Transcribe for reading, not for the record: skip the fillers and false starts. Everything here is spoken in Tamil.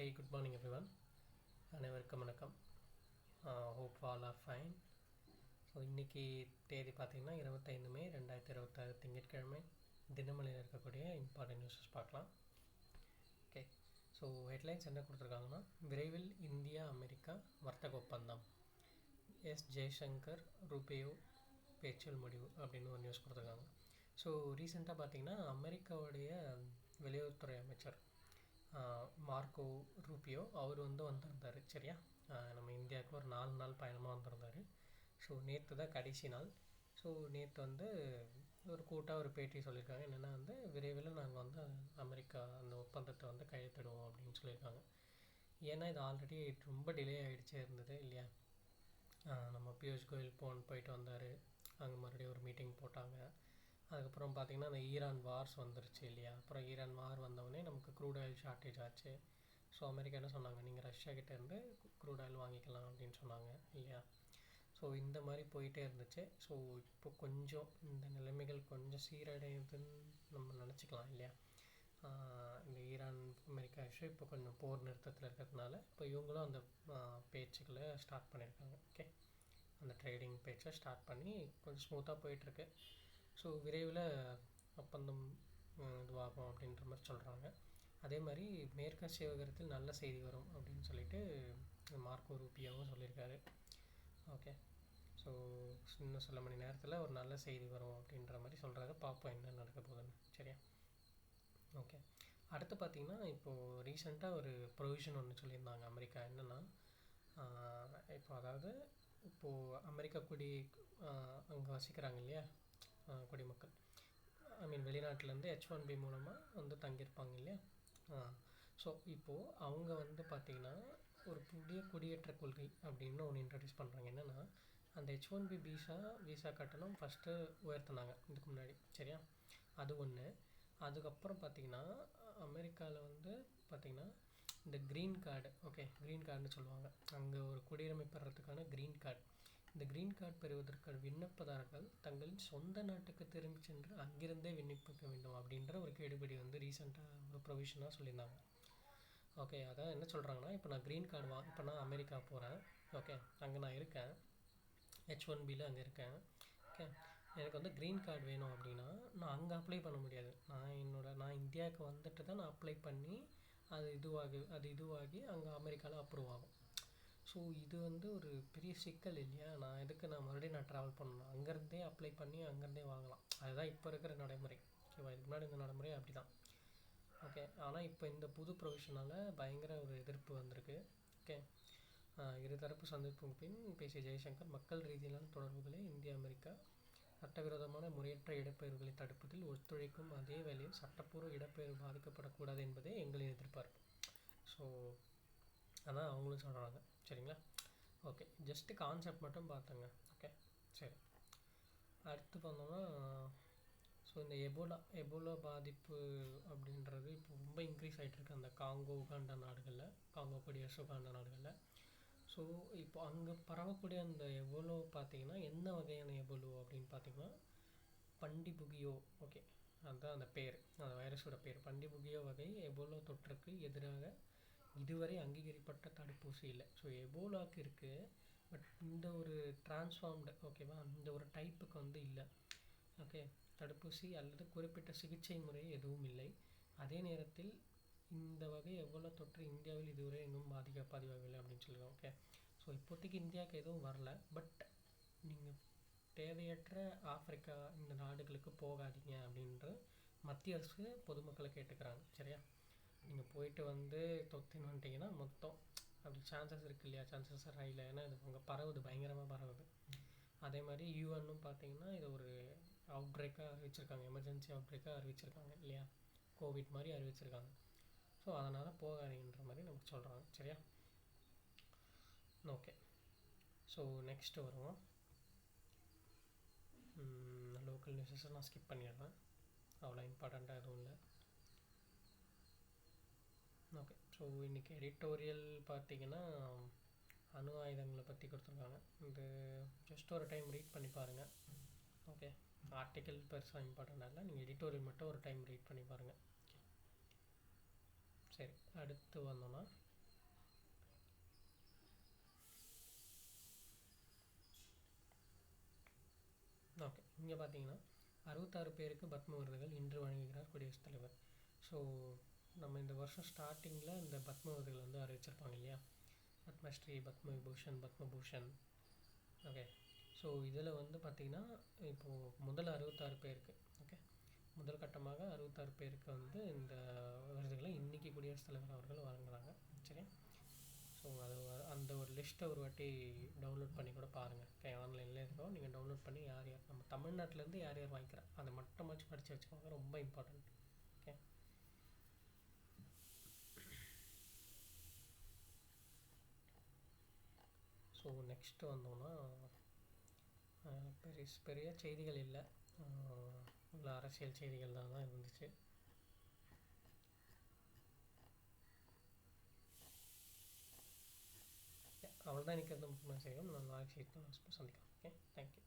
Hey, good morning everyone. அனைவருக்கும் வணக்கம். Hope all are fine. So இன்றைக்கி தேதி பார்த்திங்கன்னா 25 மே 2026 திங்கட்கிழமை தினமணியில் இருக்கக்கூடிய இம்பார்ட்டன்ட் நியூஸஸ் பார்க்கலாம். ஓகே, ஸோ ஹெட்லைன்ஸ் என்ன கொடுத்துருக்காங்கன்னா, விரைவில் இந்தியா அமெரிக்கா வர்த்தக ஒப்பந்தம், ஜெய்சங்கர் ரூபேயோ பேச்சில் முடிவு அப்படின்னு ஒரு நியூஸ் கொடுத்துருக்காங்க. ஸோ ரீசெண்டாக பார்த்திங்கன்னா அமெரிக்காவுடைய வெளியுறவுத்துறை அமைச்சர் மார்க்கோ ரூபியோ அவர் வந்திருந்தார். சரியா, நம்ம இந்தியாவுக்கு ஒரு 4 நாள் பயணமாக வந்திருந்தார். ஸோ நேற்று தான் கடைசி நாள். ஸோ நேற்று ஒரு கூட்டாக ஒரு பேட்டி சொல்லியிருக்காங்க. என்னென்னா விரைவில் நாங்கள் அமெரிக்கா அந்த ஒப்பந்தத்தை கையெழுத்திடுவோம் அப்படின்னு சொல்லியிருக்காங்க. ஏன்னா இது ஆல்ரெடி ரொம்ப டிலே ஆகிடுச்சே இருந்தது இல்லையா. நம்ம பியூஷ் கோயல் போயிட்டு வந்தார். அங்கே மறுபடியும் ஒரு மீட்டிங் போட்டாங்க. அதுக்கப்புறம் பார்த்திங்கன்னா அந்த ஈரான் வார்ஸ் வந்துருச்சு இல்லையா. அப்புறம் ஈரான் வார் வந்தவொடனே நமக்கு க்ரூட் ஆயில் ஷார்ட்டேஜ் ஆச்சு. ஸோ அமெரிக்கா என்ன சொன்னாங்க, நீங்கள் ரஷ்யாக்கிட்டேருந்து க்ரூட் ஆயில் வாங்கிக்கலாம் அப்படின்னு சொன்னாங்க இல்லையா. ஸோ இந்த மாதிரி போயிட்டே இருந்துச்சு. ஸோ இப்போ கொஞ்சம் இந்த நிலைமைகள் கொஞ்சம் சீரடையுதுன்னு நம்ம நினச்சிக்கலாம் இல்லையா. இந்த ஈரான் அமெரிக்கா இஷ்யூ இப்போ கொஞ்சம் போர் நிறுத்தத்தில் இருக்கிறதுனால இப்போ இவங்களும் அந்த பேச்சுக்களை ஸ்டார்ட் பண்ணியிருக்காங்க. ஓகே, அந்த ட்ரேடிங் பேச்சை ஸ்டார்ட் பண்ணி கொஞ்சம் ஸ்மூத்தாக போயிட்டுருக்கு. ஸோ விரைவில் ஒப்பந்தம் இதுவாகும் அப்படின்ற மாதிரி சொல்கிறாங்க. அதே மாதிரி மேற்காசிய விவகாரத்தில் நல்ல செய்தி வரும் அப்படின்னு சொல்லிட்டு மார்க்கோ ரூபியோவும் சொல்லியிருக்காரு. ஓகே, ஸோ இன்னும் சில மணி நேரத்தில் ஒரு நல்ல செய்தி வரும் அப்படின்ற மாதிரி சொல்கிறாரு. பார்ப்போம் என்ன நடக்க போகுதுன்னு. சரியா, ஓகே. அடுத்து பார்த்திங்கன்னா இப்போது ரீசெண்டாக ஒரு ப்ரொவிஷன் ஒன்று சொல்லியிருந்தாங்க அமெரிக்கா. என்னென்னா இப்போ அதாவது இப்போது அமெரிக்கா அங்கே வசிக்கிறாங்க இல்லையா குடிமக்கள், வெளிநாட்டிலேருந்து H1B மூலமாக தங்கியிருப்பாங்க இல்லையா. ஸோ இப்போது அவங்க பார்த்திங்கன்னா ஒரு புதிய குடியேற்ற கொள்கை அப்படின்னு ஒன்று இன்ட்ரடியூஸ் பண்ணுறாங்க. என்னென்னா அந்த H1B விசா கட்டணம் ஃபஸ்ட்டு உயர்த்தினாங்க இதுக்கு முன்னாடி. சரியா, அது ஒன்று. அதுக்கப்புறம் பார்த்திங்கன்னா அமெரிக்காவில் பார்த்திங்கன்னா இந்த க்ரீன் கார்டு, ஓகே, க்ரீன் கார்டுன்னு சொல்லுவாங்க. அங்கே ஒரு குடியுரிமை பெறத்துக்கான க்ரீன் கார்டு. இந்த க்ரீன் கார்டு பெறுவதற்கான விண்ணப்பதாரர்கள் தங்களின் சொந்த நாட்டுக்கு திரும்பி சென்று அங்கிருந்தே விண்ணப்பிக்க வேண்டும் அப்படின்ற ஒரு கெடுபிடி ரீசெண்டாக ஒரு ப்ரொவிஷனாக சொல்லியிருந்தாங்க. ஓகே, அதான் என்ன சொல்கிறாங்கன்னா, இப்போ நான் க்ரீன் கார்டு இப்போ நான் அமெரிக்கா போகிறேன். ஓகே, அங்கே நான் இருக்கேன், H1Bயில் அங்கே இருக்கேன். ஓகே, எனக்கு க்ரீன் கார்டு வேணும் அப்படின்னா நான் அங்கே அப்ளை பண்ண முடியாது. நான் இந்தியாவுக்கு வந்துட்டு தான் நான் அப்ளை பண்ணி அது இதுவாகி அங்கே அமெரிக்காவில் அப்ரூவ் ஆகும். ஸோ இது ஒரு பெரிய சிக்கல் இல்லையா. நான் மறுபடியும் ட்ராவல் பண்ணணும், அங்கேருந்தே அப்ளை பண்ணி அங்கேருந்தே வாங்கலாம். அதுதான் இப்போ இருக்கிற நடைமுறை. ஓகேவா, இதுக்கு முன்னாடி இந்த நடைமுறை அப்படி தான். ஓகே, ஆனால் இப்போ இந்த புது ப்ரொவிஷனால் பயங்கர ஒரு எதிர்ப்பு வந்திருக்கு. ஓகே, இருதரப்பு சந்திப்புக்கு பின் பேசிய ஜெய்சங்கர் மக்கள் ரீதியிலான தொடர்புகளை இந்தியா அமெரிக்கா சட்டவிரோதமான முறையற்ற இடப்பெயர்வுகளை தடுப்பதில் ஒத்துழைக்கும், அதே வேளையில் சட்டப்பூர்வ இடப்பெயர்வு பாதிக்கப்படக்கூடாது என்பதே எங்களின் எதிர்பார்ப்பு. ஸோ அதான் அவங்களும் சொல்கிறாங்க. சரிங்களா, ஓகே, ஜஸ்ட்டு கான்செப்ட் மட்டும் பார்த்தங்க. ஓகே, சரி. அடுத்து பார்த்தோம்னா ஸோ இந்த எபோலா பாதிப்பு அப்படின்றது இப்போ ரொம்ப இன்க்ரீஸ் ஆகிட்டுருக்கு அந்த காங்கோ உகாண்டா நாடுகளில், காங்கோ குடியரசு உகாண்டா நாடுகளில். ஸோ இப்போ அங்கே பரவக்கூடிய அந்த எபோலோ பார்த்திங்கன்னா என்ன வகையான எபோலோ அப்படின்னு பார்த்திங்கன்னா பண்டிபுகியோ. ஓகே, அதுதான் அந்த பேர், அந்த வைரஸோட பேர் பண்டிபுகியோ வகை எபோலோ தொற்றுக்கு எதிராக இதுவரை அங்கீகரிக்கப்பட்ட தடுப்பூசி இல்லை. ஸோ எபோலாவுக்கு இருக்குது, பட் இந்த ஒரு டிரான்ஸ்ஃபார்ம்டு, ஓகேவா, இந்த ஒரு டைப்புக்கு இல்லை. ஓகே, தடுப்பூசி அல்லது குறிப்பிட்ட சிகிச்சை முறை எதுவும் இல்லை. அதே நேரத்தில் இந்த வகை எபோலா தொற்று இந்தியாவில் இதுவரை இன்னும் பதிவாகவில்லை அப்படின்னு சொல்லுவாங்க. ஓகே, ஸோ இப்போதைக்கு இந்தியாவுக்கு எதுவும் வரல. பட் நீங்கள் தேவையற்ற ஆப்பிரிக்கா இந்த நாடுகளுக்கு போகாதீங்க அப்படின்ற மத்திய அரசு பொதுமக்களை கேட்டுக்கிறாங்க. சரியா, நீங்கள் போயிட்டு தொத்தின்னு வந்துட்டிங்கன்னா மொத்தம் அப்படி சான்சஸ் இருக்குது இல்லையா, சான்சஸ் ரயில். ஏன்னா இது அங்கே பரவுது, பயங்கரமாக பரவுது. அதே மாதிரி யூஎன்னும் பார்த்தீங்கன்னா இதை ஒரு அவுட் பிரேக்காக அறிவிச்சிருக்காங்க, எமர்ஜென்சி அவுட் பிரேக்காக அறிவிச்சிருக்காங்க இல்லையா, கோவிட் மாதிரி அறிவிச்சிருக்காங்க. ஸோ அதனால் போகாதீங்கன்ற மாதிரி நமக்கு சொல்கிறாங்க. சரியா, ஓகே. ஸோ நெக்ஸ்ட்டு வருவோம். லோக்கல் நியூஸஸை நான் ஸ்கிப் பண்ணிடுறேன், அவ்வளோ இம்பார்ட்டண்ட்டாக எதுவும் இல்லை. ஓகே, ஸோ இன்றைக்கி எடிட்டோரியல் பார்த்திங்கன்னா அணு ஆயுதங்களை பற்றி கொடுத்துருக்காங்க. இது ஜஸ்ட் ஒரு டைம் ரீட் பண்ணி பாருங்கள். ஓகே, ஆர்டிக்கல் பெருசாக இம்பார்ட்டண்ட்டாக இல்லை, நீங்கள் எடிட்டோரியல் மட்டும் ஒரு டைம் ரீட் பண்ணி பாருங்கள். சரி, அடுத்து வந்தோன்னா ஓகே, இங்கே பார்த்தீங்கன்னா 66 பேருக்கு பத்ம விருதுகள் இன்று வழங்குகிறார் குடியரசுத் தலைவர். ஸோ நம்ம இந்த வருஷம் ஸ்டார்டிங்கில் இந்த பத்ம விருதுகள் வந்து அறிவிச்சிருப்பாங்க இல்லையா, பத்மஸ்ரீ, பத்ம விபூஷன், பத்மபூஷன். ஓகே, ஸோ இதில் வந்து பார்த்திங்கன்னா இப்போது முதல் 66 பேருக்கு, ஓகே, முதல் கட்டமாக 66 பேருக்கு வந்து இந்த விருதுகளை இன்றைக்கி குடியரசுத் தலைவர் அவர்கள் வழங்குறாங்க. சரி, ஸோ அது அந்த ஒரு லிஸ்ட்டை ஒரு வாட்டி டவுன்லோட் பண்ணி கூட பாருங்கள். ஓகே, ஆன்லைன்லேயே இருக்கோம், நீங்கள் டவுன்லோட் பண்ணி யார் யார் நம்ம தமிழ்நாட்டிலேருந்து யார் யார் வாங்கிக்கிறா அதை மட்டுமாச்சும் படித்து வச்சுக்கோங்க, ரொம்ப இம்பார்ட்டண்ட். ஓகே, ஸோ நெக்ஸ்ட்டு வந்தோம்னா பெரிய செய்திகள் இல்லை, உள்ள அரசியல் செய்திகள் தான் இருந்துச்சு. அவ்வளோதான், இன்றைக்கி வந்து முக்கியமான செய்திகள். நான் நாளைக்கு சந்திக்கலாம். Okay, thank you.